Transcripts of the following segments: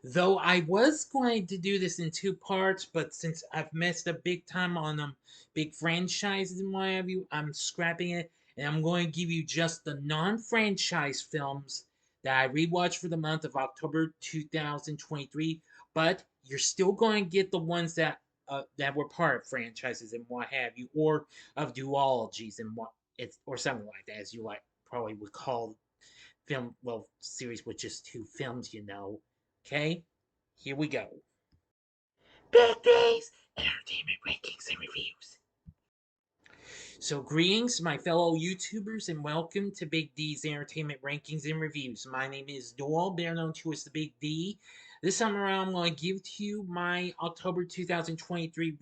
Though I was going to do this in two parts, but since I've messed up big time on big franchises and what have you, I'm scrapping it, and I'm going to give you just the non-franchise films that I rewatched for the month of October 2023. But you're still going to get the ones that were part of franchises and what have you, or of duologies and what it's or something like that, as you like probably would call series with just two films, you know. Okay, here we go. Big D's Entertainment Rankings and Reviews. So, greetings, my fellow YouTubers, and welcome to Big D's Entertainment Rankings and Reviews. My name is Doyle, better known to as the Big D. This time around, I'm going to give to you my October 2023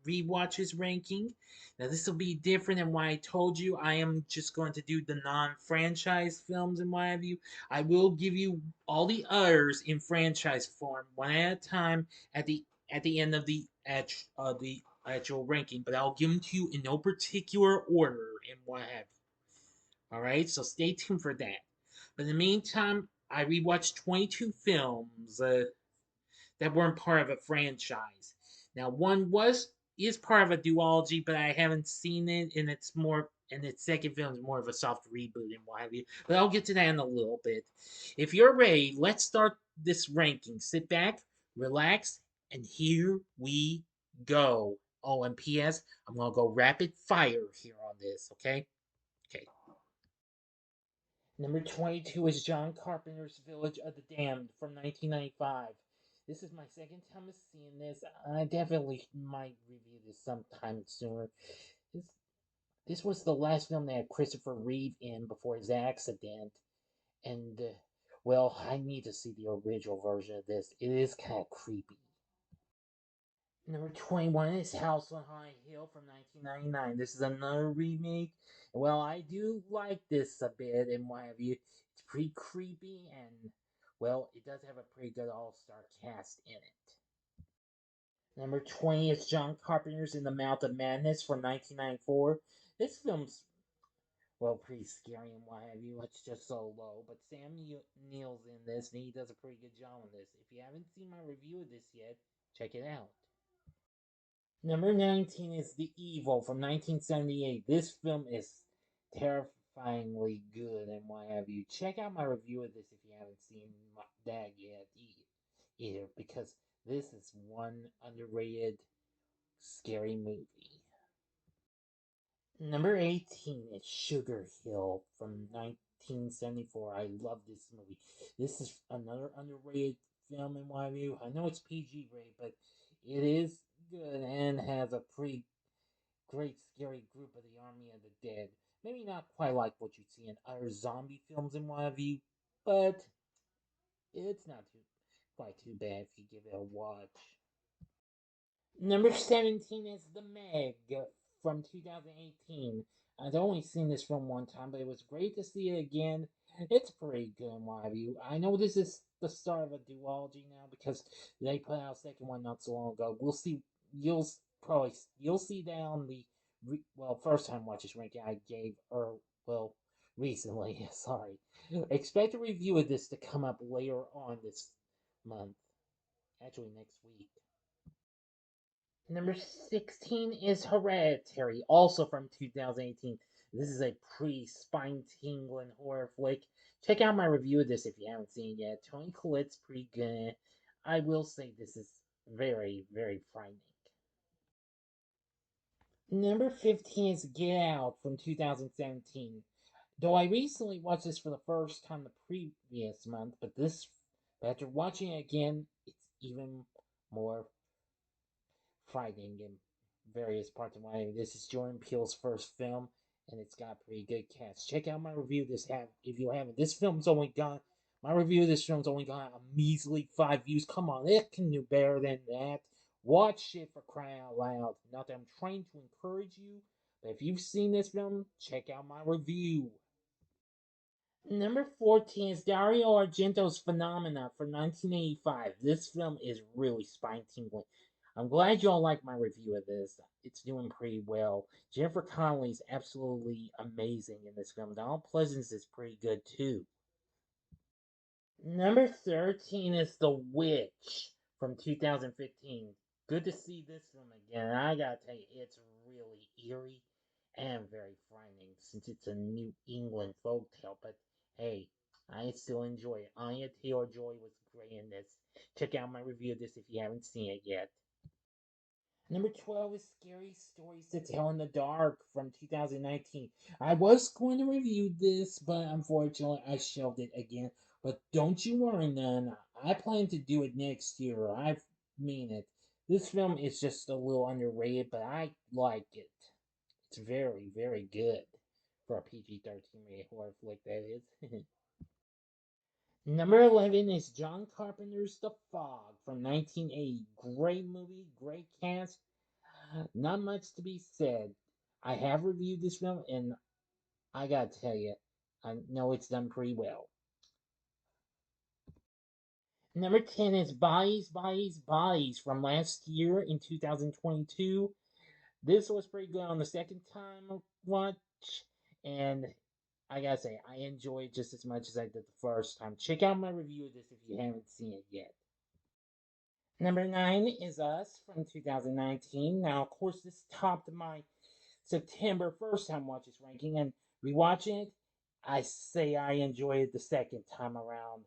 rewatches ranking. Now, this will be different than what I told you. I am just going to do the non-franchise films and what have you. I will give you all the others in franchise form, one at a time, at the end of the actual ranking, but I'll give them to you in no particular order and what have you. All right, so stay tuned for that. But in the meantime, I rewatched 22 films that weren't part of a franchise. Now, one is part of a duology, but I haven't seen it, and its second film is more of a soft reboot and what have you. But I'll get to that in a little bit. If you're ready, let's start this ranking. Sit back, relax, and here we go. Oh, and P.S. I'm gonna go rapid fire here on this, okay? Okay. Number 22 is John Carpenter's Village of the Damned from 1995. This is my second time of seeing this. I definitely might review this sometime sooner. This, this was the last film that had Christopher Reeve in before his accident. And, well, I need to see the original version of this. It is kind of creepy. Number 21 is House on High Hill from 1999. This is another remake. Well, I do like this a bit and what have you. It's pretty creepy and, well, it does have a pretty good all star cast in it. Number 20 is John Carpenter's In the Mouth of Madness from 1994. This film's, well, pretty scary and what have you. It's just so low. But Sam Neill's in this and he does a pretty good job on this. If you haven't seen my review of this yet, check it out. Number 19 is The Evil from 1978. This film is terrifyingly good and what have you. Check out my review of this if you haven't seen that yet either, because this is one underrated scary movie. Number 18 is Sugar Hill from 1974. I love this movie. This is another underrated film in my view. I know it's PG rated, but it is good and has a pretty great scary group of the Army of the Dead. Maybe not quite like what you see in other zombie films in my view, but it's not quite too bad if you give it a watch. Number 17 is The Meg from 2018. I've only seen this film one time, but it was great to see it again. It's pretty good in my view. I know this is the start of a duology now because they put out a second one not so long ago. We'll see. You'll see down the first time watches ranking I gave, or well, recently. Sorry. Expect a review of this to come up later on this month. Actually, next week. Number 16 is Hereditary, also from 2018. This is a pretty spine tingling horror flick. Check out my review of this if you haven't seen it yet. Toni Collette's pretty good. I will say this is very, very frightening. Number 15 is Get Out from 2017. Though I recently watched this for the first time the previous month, but after watching it again, it's even more frightening in various parts of my. This is Jordan Peele's first film, and it's got a pretty good cast. Check out my review. If you haven't. This film's only got my review of this film's only got a measly 5 views. Come on, it can do better than that. Watch it for crying out loud. Not that I'm trying to encourage you, but if you've seen this film, check out my review. Number 14 is Dario Argento's Phenomena from 1985. This film is really spine tingling. I'm glad y'all like my review of this. It's doing pretty well. Jennifer Connelly's absolutely amazing in this film. Donald Pleasence is pretty good too. Number 13 is The Witch from 2015. Good to see this film again. I gotta tell you, it's really eerie and very frightening since it's a New England folktale. But hey, I still enjoy it. Anya Taylor Joy was great in this. Check out my review of this if you haven't seen it yet. Number 12 is Scary Stories to Tell in the Dark from 2019. I was going to review this, but unfortunately I shelved it again. But don't you worry, none. I plan to do it next year. I mean it. This film is just a little underrated, but I like it. It's very, very good for a PG-13 rated horror flick, that is. Number 11 is John Carpenter's The Fog from 1980. Great movie, great cast, not much to be said. I have reviewed this film, and I gotta tell you, I know it's done pretty well. Number 10 is Bodies, Bodies, Bodies from last year in 2022. This was pretty good on the second time watch, and I gotta say, I enjoyed it just as much as I did the first time. Check out my review of this if you haven't seen it yet. Number 9 is Us from 2019. Now, of course, this topped my September first time watch this ranking, and rewatching it, I say I enjoyed it the second time around.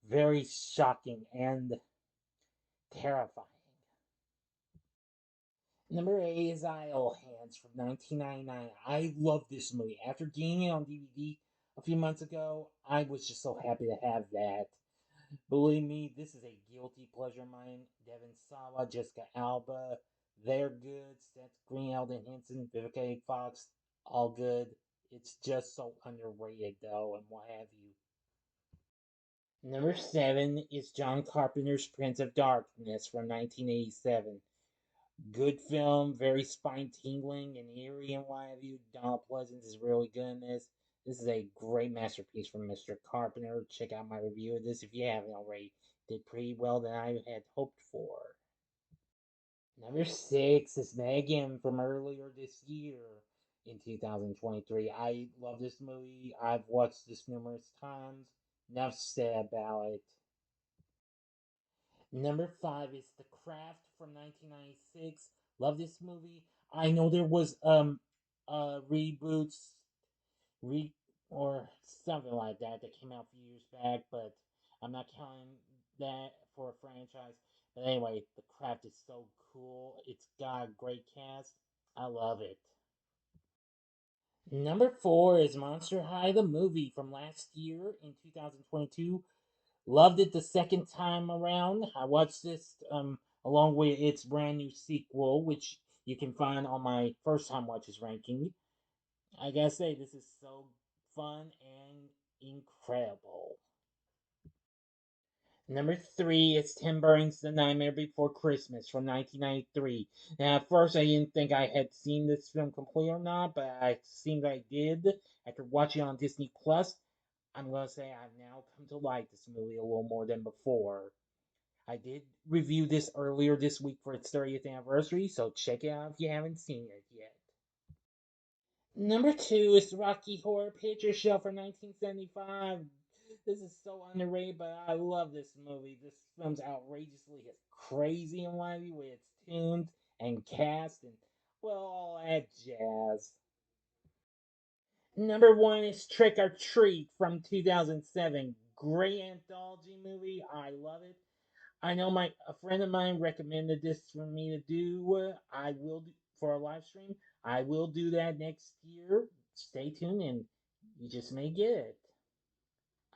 Very shocking and terrifying. Number 8 is Idle Hands from 1999. I love this movie. After getting it on DVD a few months ago, I was just so happy to have that. Believe me, this is a guilty pleasure of mine. Devon Sawa, Jessica Alba, they're good. Seth Green, Eldon Henson, Vivica A. Fox, all good. It's just so underrated, though, and what have you. Number 7 is John Carpenter's Prince of Darkness from 1987. Good film, very spine tingling and eerie and what have you. Donald Pleasance is really good in this. This is a great masterpiece from Mr. Carpenter. Check out my review of this if you haven't already. Did pretty well than I had hoped for. Number 6 is Megan from earlier this year in 2023. I love this movie. I've watched this numerous times. Enough said about it. Number 5 is The Craft from 1996. Love this movie. I know there was reboots, re or something like that that came out a few years back, but I'm not counting that for a franchise. But anyway, The Craft is so cool. It's got a great cast. I love it. Number 4 is Monster High, the movie from last year in 2022. Loved it the second time around. I watched this along with its brand new sequel, which you can find on my first time watches ranking. I gotta say, this is so fun and incredible. Number 3 is Tim Burton's The Nightmare Before Christmas from 1993. Now, at first, I didn't think I had seen this film completely or not, but I seemed I did after watching it on Disney Plus. I'm gonna say I've now come to like this movie a little more than before. I did review this earlier this week for its 30th anniversary, so check it out if you haven't seen it yet. Number 2 is Rocky Horror Picture Show from 1975. This is so underrated, but I love this movie. This film's outrageously crazy and lively with its tunes and cast and, well, all that jazz. Number 1 is Trick or Treat from 2007. Great anthology movie. I love it. I know a friend of mine recommended this for me to do. I will do for a live stream. I will do that next year. Stay tuned, and you just may get it.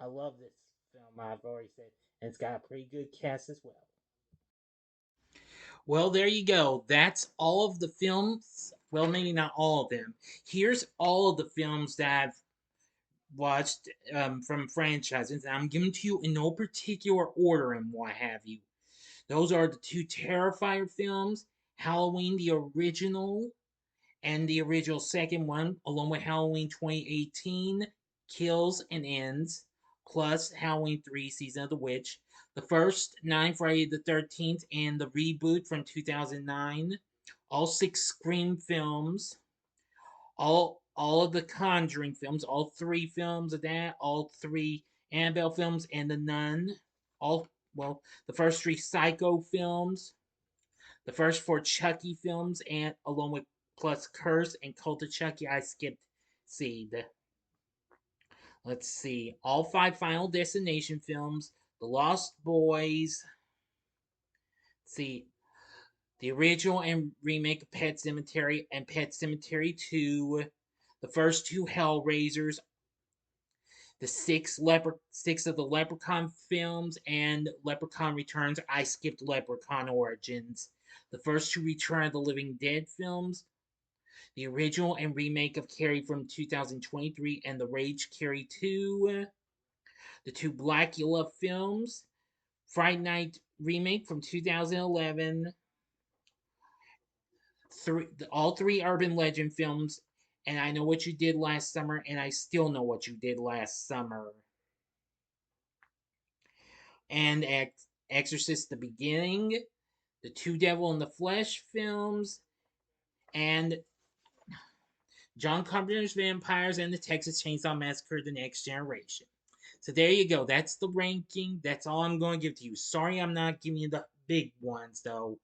I love this film. I've already said, and it's got a pretty good cast as well. Well, there you go. That's all of the films. Well, maybe not all of them. Here's all of the films that I've watched from franchises. I'm giving to you in no particular order and what have you. Those are the two Terrifier films, Halloween the original and the original second one, along with Halloween 2018, Kills and Ends, plus Halloween 3 Season of the Witch. The first 9 Friday the 13th and the reboot from 2009. All 6 Scream films, all of the Conjuring films, all 3 films of that, all 3 Annabelle films, and The Nun. All well, the first three Psycho films, the first four Chucky films, and along with plus Curse and Cult of Chucky, I skipped Seed. Let's see, all five Final Destination films, The Lost Boys. Let's see, the original and remake of Pet Sematary and Pet Sematary 2, the first two Hellraisers, the six of the Leprechaun films, and Leprechaun Returns. I skipped Leprechaun Origins. The first two Return of the Living Dead films, the original and remake of Carrie from 2023, and The Rage Carrie 2, the two Blackula films, Fright Night remake from 2011, all three Urban Legend films, and I Know What You Did Last Summer, and I Still Know What You Did Last Summer, and Exorcist the Beginning, the two Devil in the Flesh films, and John Carpenter's Vampires and the Texas Chainsaw Massacre: The Next Generation. So there you go. That's the ranking. That's all I'm going to give to you. Sorry I'm not giving you the big ones, though.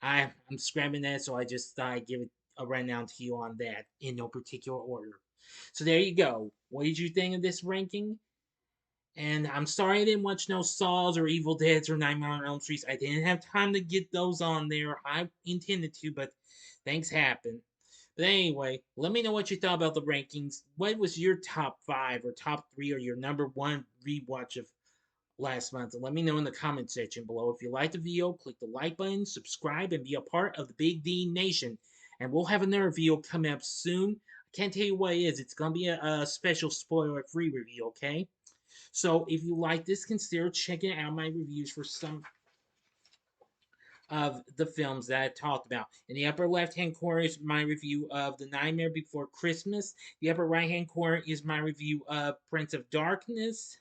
I'm scrapping that, so I just thought I'd give it a rundown to you on that in no particular order. So there you go. What did you think of this ranking? And I'm sorry I didn't watch no Saws or Evil Deads or Nightmare on Elm Street. I didn't have time to get those on there. I intended to, but things happen. But anyway, let me know what you thought about the rankings. What was your top 5 or top 3 or your number 1 rewatch of last month? And let me know in the comment section below. If you liked the video, click the like button, subscribe, and be a part of the Big D Nation. And we'll have another video coming up soon. I can't tell you what it is. It's going to be a special spoiler-free review, okay? So if you like this, consider checking out my reviews for some of the films that I talked about. In the upper left-hand corner is my review of The Nightmare Before Christmas. The upper right-hand corner is my review of Prince of Darkness.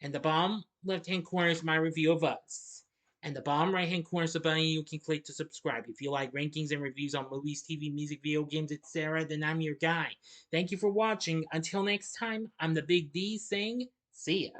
And the bottom left-hand corner is my review of Us. And the bottom right-hand corner is the button you can click to subscribe. If you like rankings and reviews on movies, TV, music, video games, etc., then I'm your guy. Thank you for watching. Until next time, I'm the Big D saying, see ya.